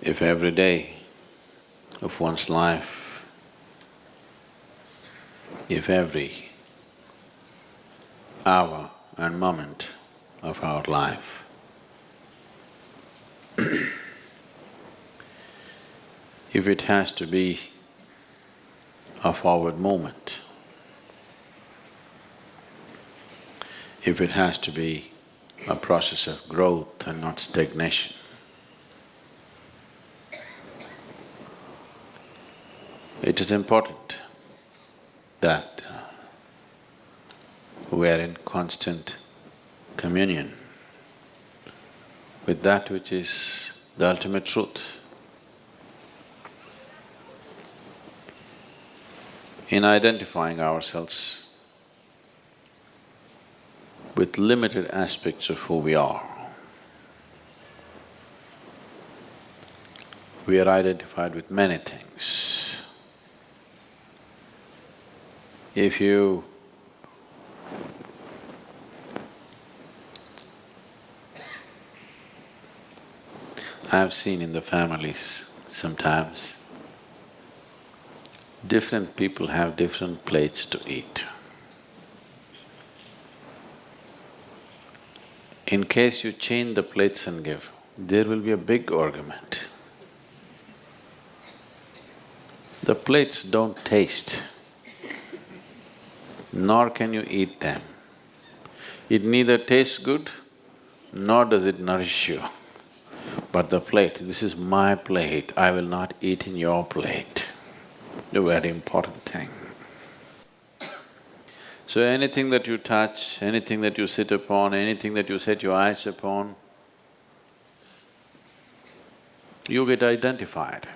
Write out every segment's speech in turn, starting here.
If every day of one's life, if every hour and moment of our life if it has to be a forward movement, if it has to be a process of growth and not stagnation, it is important that we are in constant communion with that which is the ultimate truth. In identifying ourselves with limited aspects of who we are, we are identified with many things. If you I've seen in the families sometimes, different people have different plates to eat. In case you change the plates and give, there will be a big argument. The plates don't taste, nor can you eat them. It neither tastes good, nor does it nourish you. But the plate, this is my plate, I will not eat in your plate. A very important thing. So anything that you touch, anything that you sit upon, anything that you set your eyes upon, you get identified.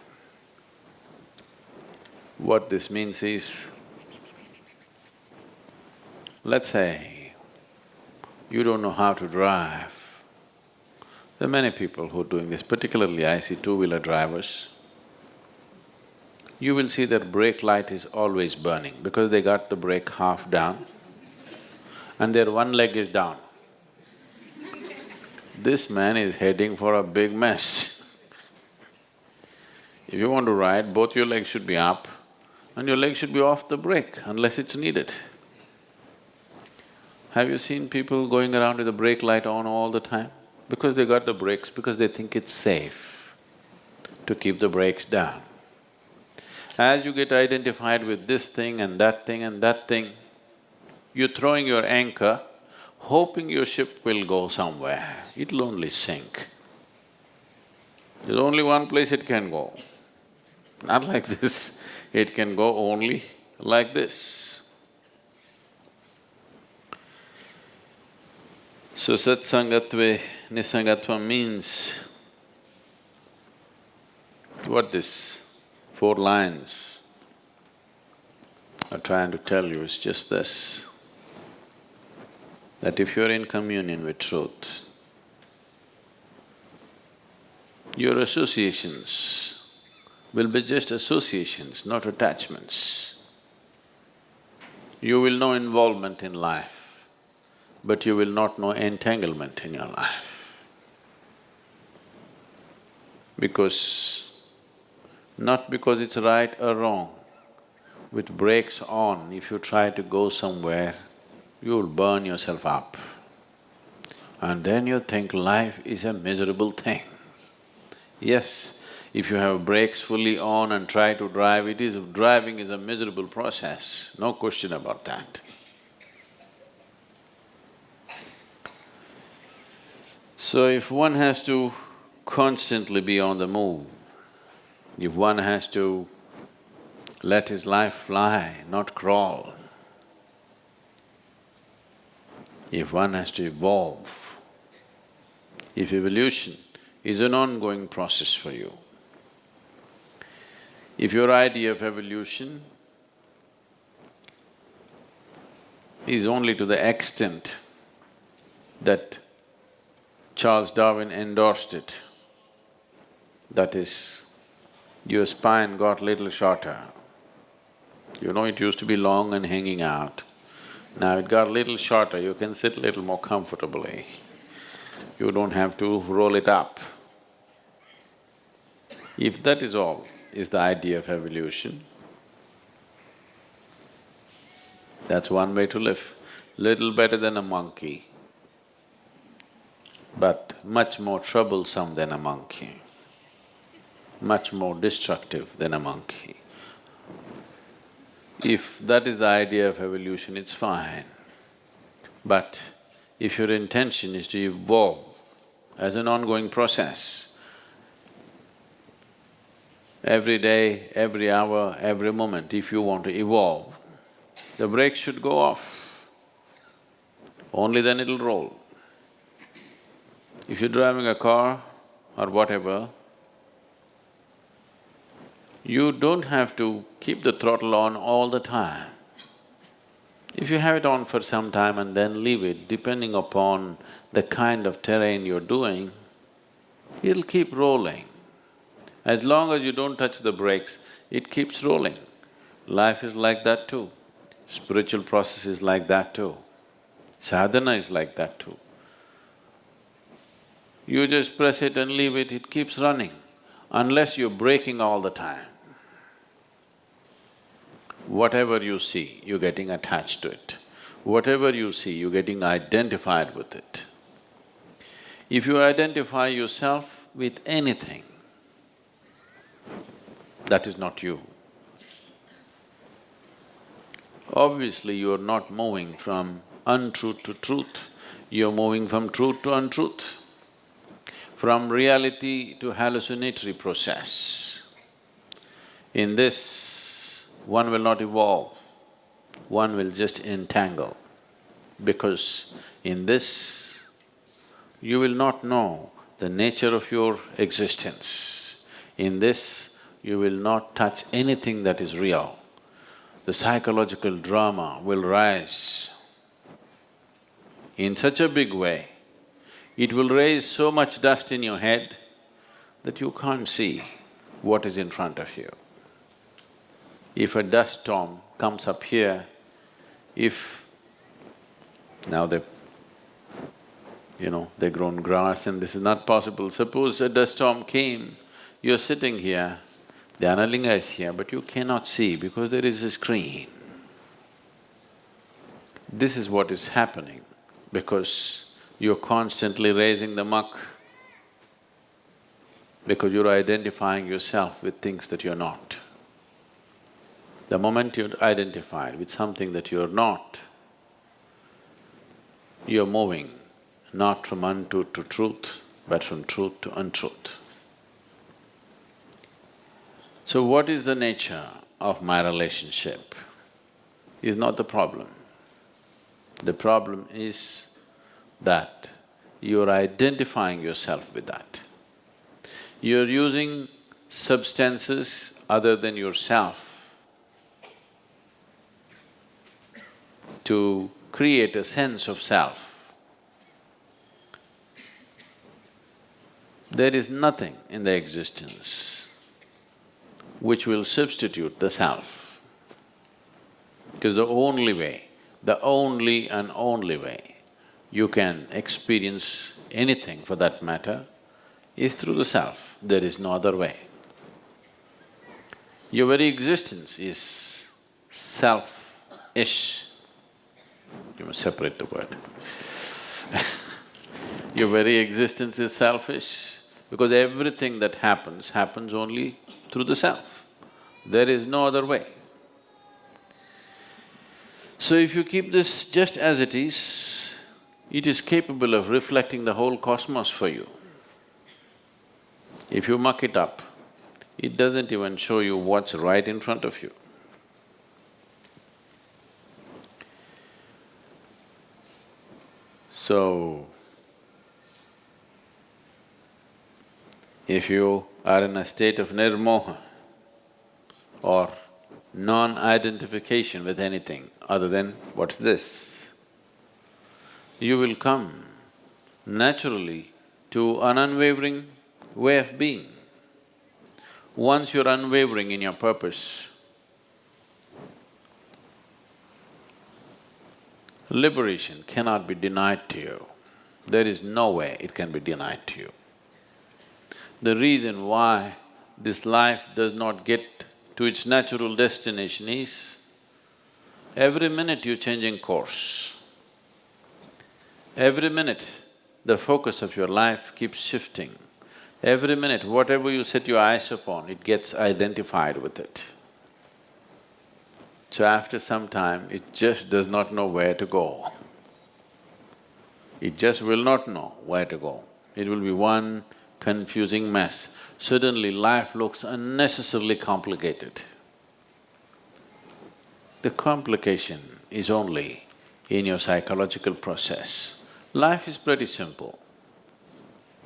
What this means is, let's say you don't know how to drive. There are many people who are doing this, particularly I see two-wheeler drivers. You will see their brake light is always burning because they got the brake half down and their one leg is down. This man is heading for a big mess. If you want to ride, both your legs should be up and your leg should be off the brake unless it's needed. Have you seen people going around with the brake light on all the time? Because they got the brakes, because they think it's safe to keep the brakes down. As you get identified with this thing and that thing and that thing, you're throwing your anchor, hoping your ship will go somewhere, it'll only sink. There's only one place it can go, not like this, it can go only like this. So satsangatve nisangatva means, what this 4 lines are trying to tell you is just this, that if you're in communion with truth, your associations will be just associations, not attachments. You will know involvement in life, but you will not know entanglement in your life. Not because it's right or wrong, with brakes on, if you try to go somewhere, you'll burn yourself up. And then you think life is a miserable thing. Yes, if you have brakes fully on and try to drive, driving is a miserable process, no question about that. So if one has to constantly be on the move, if one has to let his life fly, not crawl, if one has to evolve, if evolution is an ongoing process for you, if your idea of evolution is only to the extent that Charles Darwin endorsed it, that is, your spine got little shorter. You know, it used to be long and hanging out. Now it got little shorter, you can sit little more comfortably. You don't have to roll it up. If that is all is the idea of evolution, that's one way to live. Little better than a monkey, but much more troublesome than a monkey, much more destructive than a monkey. If that is the idea of evolution, it's fine. But if your intention is to evolve as an ongoing process, every day, every hour, every moment, if you want to evolve, the brakes should go off. Only then it'll roll. If you're driving a car or whatever, you don't have to keep the throttle on all the time. If you have it on for some time and then leave it, depending upon the kind of terrain you're doing, it'll keep rolling. As long as you don't touch the brakes, it keeps rolling. Life is like that too. Spiritual process is like that too. Sadhana is like that too. You just press it and leave it, it keeps running, unless you're braking all the time. Whatever you see, you're getting attached to it. Whatever you see, you're getting identified with it. If you identify yourself with anything, that is not you. Obviously, you're not moving from untruth to truth, you're moving from truth to untruth, from reality to hallucinatory process. In this, one will not evolve, one will just entangle, because in this, you will not know the nature of your existence. In this, you will not touch anything that is real. The psychological drama will rise in such a big way, it will raise so much dust in your head that you can't see what is in front of you. If a dust storm comes up here, if… now they've grown grass and this is not possible. Suppose a dust storm came, you're sitting here, the Analinga is here, but you cannot see because there is a screen. This is what is happening because you're constantly raising the muck, because you're identifying yourself with things that you're not. The moment you're identified with something that you're not, you're moving not from untruth to truth, but from truth to untruth. So what is the nature of my relationship is not the problem. The problem is that you're identifying yourself with that. You're using substances other than yourself to create a sense of self. There is nothing in the existence which will substitute the self. Because the only way, the only and only way you can experience anything for that matter is through the self. There is no other way. Your very existence is self-ish. You must separate the word. Your very existence is selfish because everything that happens only through the self. There is no other way. So if you keep this just as it is capable of reflecting the whole cosmos for you. If you muck it up, it doesn't even show you what's right in front of you. So, if you are in a state of nirmoha or non-identification with anything other than what's this, you will come naturally to an unwavering way of being. Once you're unwavering in your purpose, liberation cannot be denied to you. There is no way it can be denied to you. The reason why this life does not get to its natural destination is, every minute you're changing course. Every minute, the focus of your life keeps shifting. Every minute, whatever you set your eyes upon, it gets identified with it. So after some time, it just does not know where to go. It just will not know where to go. It will be one confusing mess. Suddenly life looks unnecessarily complicated. The complication is only in your psychological process. Life is pretty simple.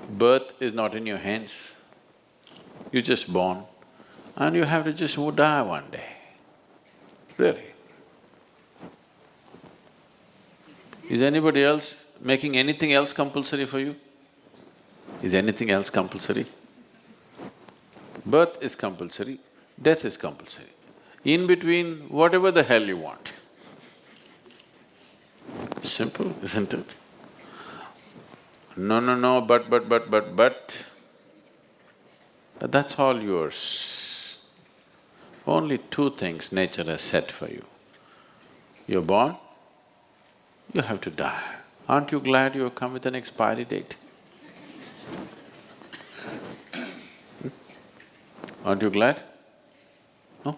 Birth is not in your hands. You're just born and you have to just die one day. Really. Is anybody else making anything else compulsory for you? Is anything else compulsory? Birth is compulsory, death is compulsory. In between, whatever the hell you want. Simple, isn't it? No, but. But that's all yours. Only two things nature has set for you. You're born, you have to die. Aren't you glad you have come with an expiry date? Aren't you glad? No?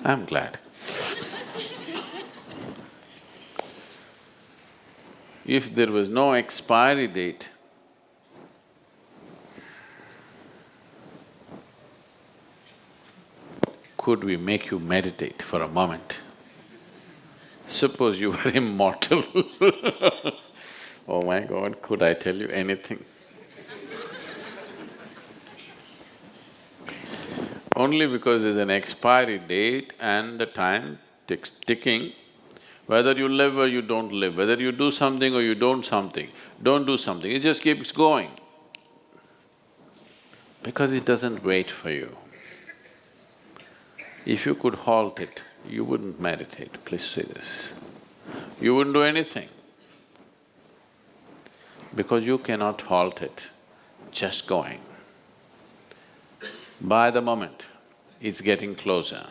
I'm glad. If there was no expiry date, could we make you meditate for a moment? Suppose you were immortal oh my God, could I tell you anything? Only because there's an expiry date and the time ticking, whether you live or you don't live, whether you do something or you don't do something, it just keeps going. Because it doesn't wait for you. If you could halt it, you wouldn't meditate, please say this. You wouldn't do anything. Because you cannot halt it, just going. By the moment, it's getting closer.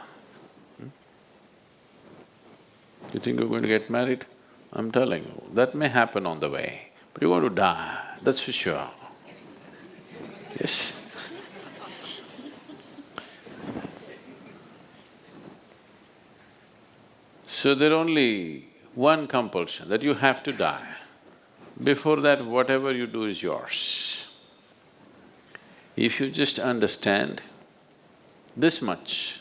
You think you're going to get married? I'm telling you, that may happen on the way, but you're going to die, that's for sure. Yes. So there's only one compulsion, that you have to die. Before that, whatever you do is yours. If you just understand this much,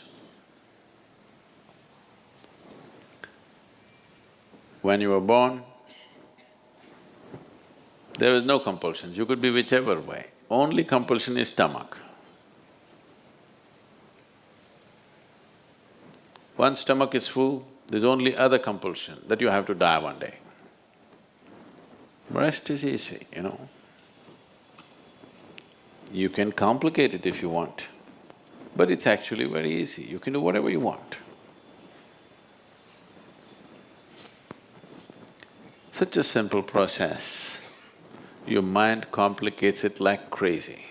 when you were born, there was no compulsions, you could be whichever way. Only compulsion is stomach. Once stomach is full, there's only other compulsion, that you have to die one day. Rest is easy, you know. You can complicate it if you want, but it's actually very easy, you can do whatever you want. Such a simple process, your mind complicates it like crazy,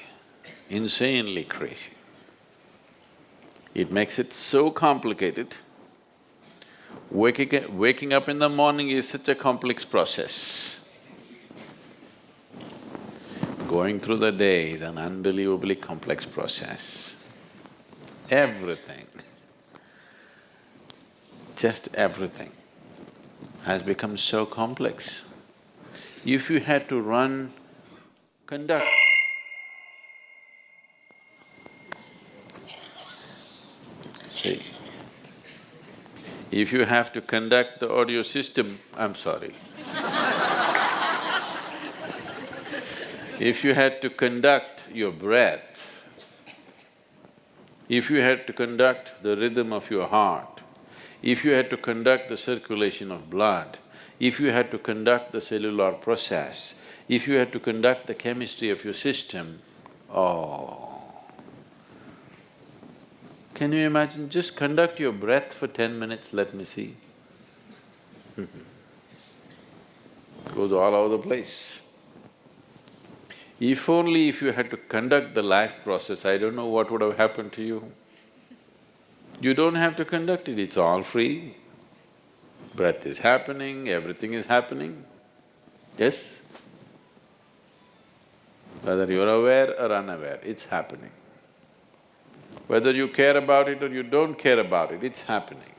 insanely crazy. It makes it so complicated. Waking up in the morning is such a complex process. Going through the day is an unbelievably complex process. Everything, just everything has become so complex. If you had to conduct see, if you have to conduct the audio system, I'm sorry. If you had to conduct your breath, if you had to conduct the rhythm of your heart, if you had to conduct the circulation of blood, if you had to conduct the cellular process, if you had to conduct the chemistry of your system, oh… Can you imagine? Just conduct your breath for 10 minutes, let me see. Goes all over the place. If only if you had to conduct the life process, I don't know what would have happened to you. You don't have to conduct it, it's all free. Breath is happening, everything is happening. Yes? Whether you're aware or unaware, it's happening. Whether you care about it or you don't care about it, it's happening.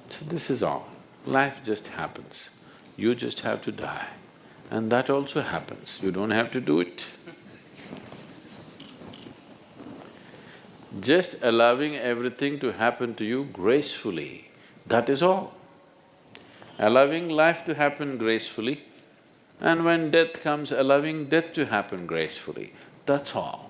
So this is all. Life just happens. You just have to die. And that also happens, you don't have to do it. Just allowing everything to happen to you gracefully, that is all. Allowing life to happen gracefully, and when death comes, allowing death to happen gracefully, that's all.